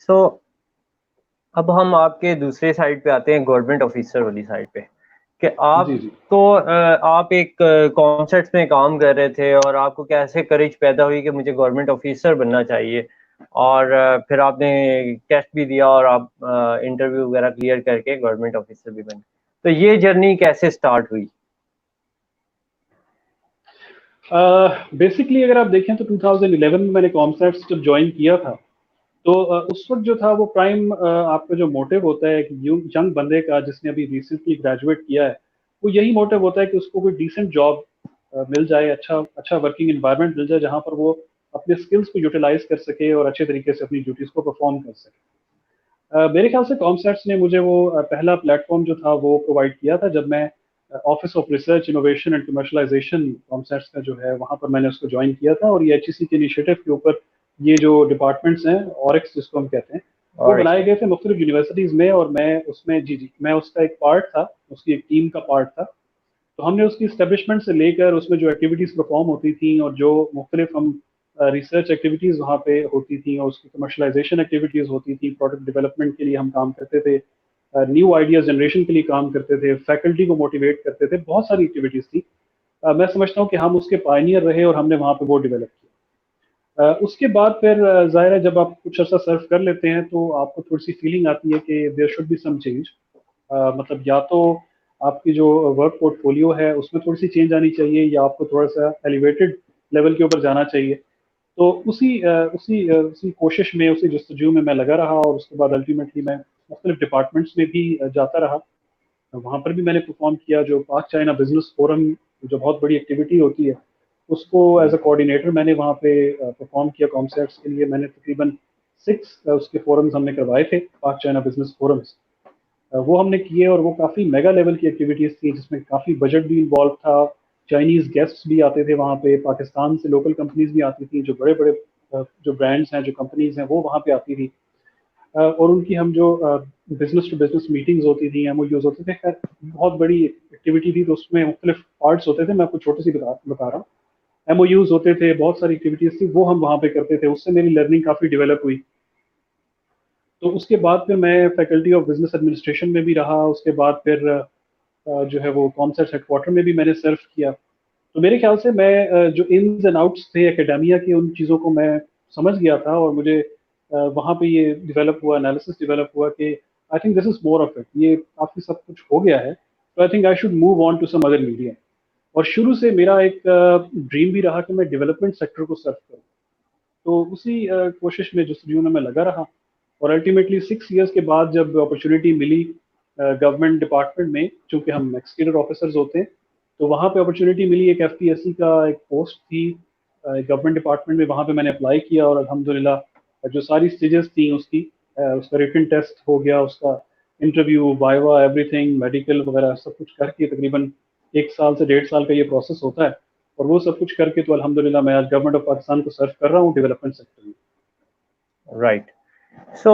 सो अब हम आपके दूसरे साइड पे आते हैं, गवर्नमेंट ऑफिसर वाली साइड पे, कि जी जी। आप एक कॉन्सेप्ट में काम कर रहे थे और आपको कैसे करेज पैदा हुई कि मुझे गवर्नमेंट ऑफिसर बनना चाहिए, और फिर आपने टेस्ट भी दिया और आप इंटरव्यू वगैरह क्लियर करके गवर्नमेंट ऑफिसर भी बने। तो ये जर्नी कैसे स्टार्ट हुई? बेसिकली अगर आप देखें तो 2011 में मैंने कॉमसेट्स जब ज्वाइन किया था, तो उस वक्त जो था वो प्राइम आपका जो मोटिव होता है एक यंग बंदे का जिसने अभी रिसेंटली ग्रेजुएट किया है, वो यही मोटिव होता है कि उसको कोई डिसेंट जॉब मिल जाए, अच्छा अच्छा वर्किंग एनवायरनमेंट मिल जाए जहां पर वो अपने स्किल्स को यूटिलाइज कर सके और अच्छे तरीके से अपनी ड्यूटीज को परफॉर्म कर सके। मेरे ख्याल से कॉमसेट्स ने मुझे वो पहला प्लेटफॉर्म जो था वो प्रोवाइड किया था जब मैं office of research innovation and commercialisation COMSATS का जो है वहां पर मैंने उसको ज्वाइन किया था। और ये एचईसी के इनिशिएटिव के ऊपर ये जो डिपार्टमेंट्स हैं, ऑरिक्स जिसको हम कहते हैं, वो और बनाए गए थे मुख्तलिफ यूनिवर्सिटीज में, और मैं उसमें जी जी मैं उसका एक पार्ट था, उसकी एक टीम का पार्ट था। तो हमने उसकी इस्टेब्लिशमेंट से लेकर उसमें जो एक्टिविटीज परफॉर्म होती थी और जो मुख्तलिफ हम रिसर्च एक्टिविटीज वहाँ पे होती थी और उसकी कमर्शलाइजेशन एक्टिविटीज होती थी, प्रोडक्ट डेवलपमेंट के लिए हम काम करते थे, न्यू आइडियाज जनरेशन के लिए काम करते थे, फैकल्टी को मोटिवेट करते थे, बहुत सारी एक्टिविटीज थी। मैं समझता हूँ कि हम उसके पायनियर रहे और हमने वहाँ पे वो डेवलप किया। उसके बाद फिर जाहिर है जब आप कुछ अर्सा सर्व कर लेते हैं तो आपको थोड़ी सी फीलिंग आती है कि there should be some change. मतलब या तो आपकी जो वर्क पोर्टफोलियो है उसमें थोड़ी सी चेंज आनी चाहिए, या आपको थोड़ा सा एलिवेटेड लेवल के ऊपर जाना चाहिए। तो उसी कोशिश में, उसी जस्तजू में मैं लगा रहा, और उसके बाद अल्टीमेटली मैं मुख्तलिफ डिपार्टमेंट्स में भी जाता रहा। वहाँ पर भी मैंने परफॉर्म किया। जो पाक चाइना बिजनेस फोरम जो बहुत बड़ी एक्टिविटी होती है, उसको एज अ कोऑर्डिनेटर मैंने वहाँ पे परफॉर्म किया। कॉमसेट्स के लिए मैंने तकरीबन 6 उसके फोरम्स हमने करवाए थे, पाक चाइना बिजनेस फोरम्स। वो हमने किए और वो काफ़ी मेगा लेवल की एक्टिविटीज़ थी जिसमें काफ़ी बजट भी इन्वॉल्व था। चाइनीज़ गेस्ट्स भी आते थे वहाँ पे, पाकिस्तान से लोकल कंपनीज भी आती थी, जो बड़े बड़े जो ब्रांड्स हैं, जो कंपनीज हैं, वो वहाँ पे आती थी। और उनकी हम जो बिजनेस टू बिजनेस मीटिंग्स होती थी, एमओयूज होते थे, खैर बहुत बड़ी एक्टिविटी थी। तो उसमें मुख्तलिफ पार्ट्स होते थे, मैं आपको छोटी सी बता रहा हूँ। एमओयूज होते थे, बहुत सारी एक्टिविटीज थी, वो हम वहाँ पे करते थे। उससे मेरी लर्निंग काफ़ी डेवलप हुई। तो उसके बाद फिर मैं फैकल्टी ऑफ बिजनेस एडमिनिस्ट्रेशन में भी रहा। उसके बाद फिर जो है वो कॉमसेट्स हेडक्वार्टर में भी मैंने सर्व किया। तो मेरे ख्याल से मैं जो इन्स एंड आउट्स थे एकेडमिया के, उन चीज़ों को मैं समझ गया था, और मुझे वहाँ पे ये डेवलप हुआ, एनालिसिस डेवलप हुआ कि I think this is more of it, ये काफ़ी सब कुछ हो गया है, तो I think I should move on to some other media. और शुरू से मेरा एक ड्रीम भी रहा कि मैं डेवलपमेंट सेक्टर को सर्व करूँ। तो उसी कोशिश में जस्तजू में मैं लगा रहा। और अल्टीमेटली 6 इयर्स के बाद जब अपॉर्चुनिटी मिली गवर्नमेंट डिपार्टमेंट में, चूंकि हम एक्सटीरियर ऑफिसर्स होते हैं, तो वहाँ पे अपॉर्चुनिटी मिली, एक एफपीएससी का एक पोस्ट थी गवर्नमेंट डिपार्टमेंट में। वहाँ पे मैंने अप्लाई किया और अल्हम्दुलिल्लाह जो सारी स्टेजेस थी उसकी, उसका रिटन टेस्ट हो गया, उसका इंटरव्यू, वाइवा, एवरीथिंग, मेडिकल वगैरह सब कुछ करके तकरीबन 1 साल से 1.5 साल का ये प्रोसेस होता है। और वो सब कुछ करके तो अल्हम्दुलिल्लाह मैं आज गवर्नमेंट ऑफ पाकिस्तान को सर्व कर रहा हूँ डेवलपमेंट सेक्टर में। राइट। सो